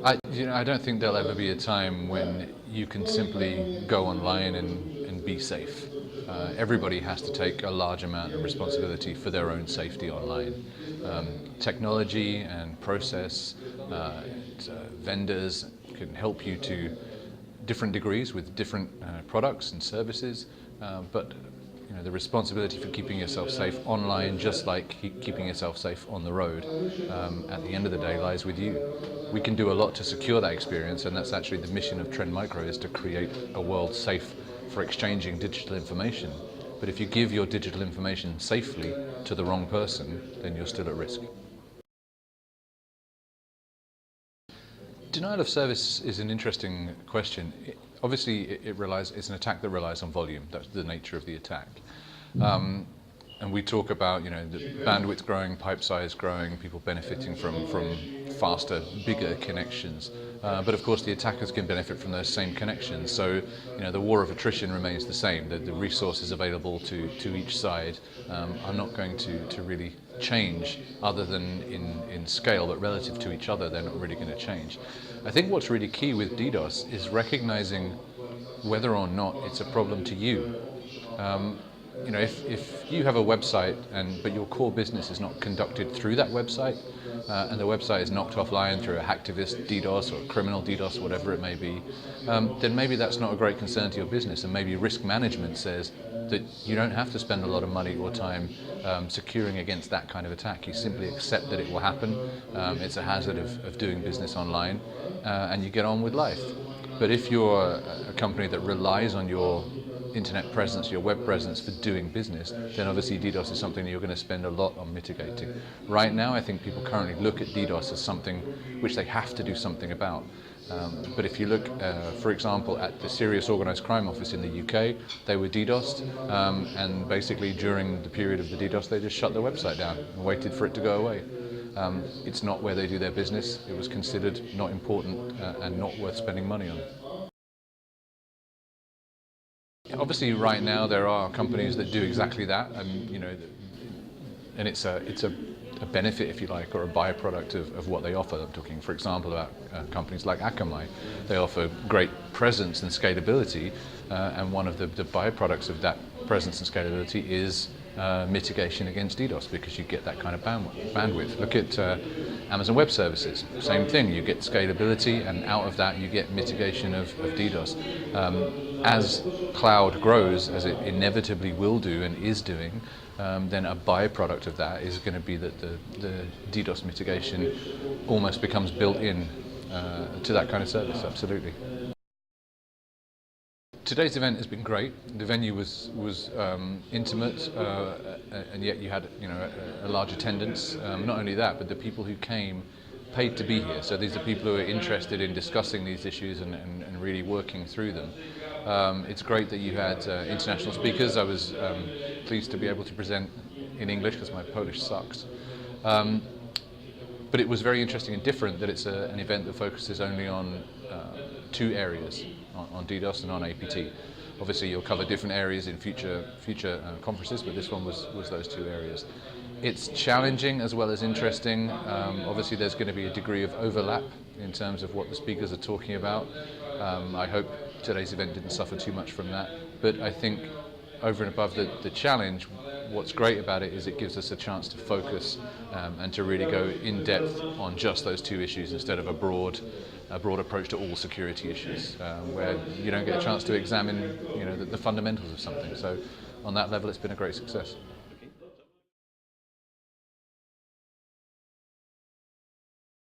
I don't think there'll ever be a time when you can simply go online and be safe. Everybody has to take a large amount of responsibility for their own safety online. Technology and process, vendors can help you to different degrees with different products and services, but the responsibility for keeping yourself safe online, just like keeping yourself safe on the road, at the end of the day lies with you. We can do a lot to secure that experience, and that's actually the mission of Trend Micro, is to create a world safe for exchanging digital information. But if you give your digital information safely to the wrong person, then you're still at risk. Denial of service is an interesting question. Obviously, it's an attack that relies on volume. That's the nature of the attack. And we talk about, the bandwidth growing, pipe size growing, people benefiting from faster, bigger connections. But of course, the attackers can benefit from those same connections. So, the war of attrition remains the same. The resources available to each side are not going to really change, other than in scale, but relative to each other, they're not really going to change. I think what's really key with DDoS is recognizing whether or not it's a problem to you. If you have a website but your core business is not conducted through that website, and the website is knocked offline through a hacktivist DDoS or a criminal DDoS, whatever it may be, then maybe that's not a great concern to your business, and maybe risk management says that you don't have to spend a lot of money or time securing against that kind of attack. You simply accept that it will happen. It's a hazard of doing business online, and you get on with life. But if you're a company that relies on your internet presence, your web presence for doing business, then obviously DDoS is something that you're going to spend a lot on mitigating. Right now, I think people currently look at DDoS as something which they have to do something about. But if you look, for example, at the Serious Organised Crime Office in the UK, they were DDoSed, and basically during the period of the DDoS, they just shut their website down and waited for it to go away. It's not where they do their business. It was considered not important and not worth spending money on. Obviously, right now there are companies that do exactly that, and it's a benefit, if you like, or a byproduct of what they offer. I'm talking, for example, about companies like Akamai. They offer great presence and scalability, and one of the byproducts of that presence and scalability is mitigation against DDoS, because you get that kind of bandwidth. Look at Amazon Web Services, same thing. You get scalability, and out of that you get mitigation of DDoS. As cloud grows, as it inevitably will do and is doing, then a byproduct of that is going to be that the DDoS mitigation almost becomes built in to that kind of service. Absolutely. Today's event has been great. The venue was intimate, and yet you had a large attendance. Not only that, but the people who came paid to be here. So these are people who are interested in discussing these issues and really working through them. It's great that you had international speakers. I was pleased to be able to present in English because my Polish sucks. But it was very interesting and different that it's an event that focuses only on two areas, on DDoS and on APT. Obviously you'll cover different areas in future conferences, but this one was those two areas. It's challenging as well as interesting. Obviously there's going to be a degree of overlap in terms of what the speakers are talking about. I hope today's event didn't suffer too much from that, but I think over and above the challenge, what's great about it is it gives us a chance to focus and to really go in depth on just those two issues instead of a broad approach to all security issues, where you don't get a chance to examine the fundamentals of something. So on that level, it's been a great success.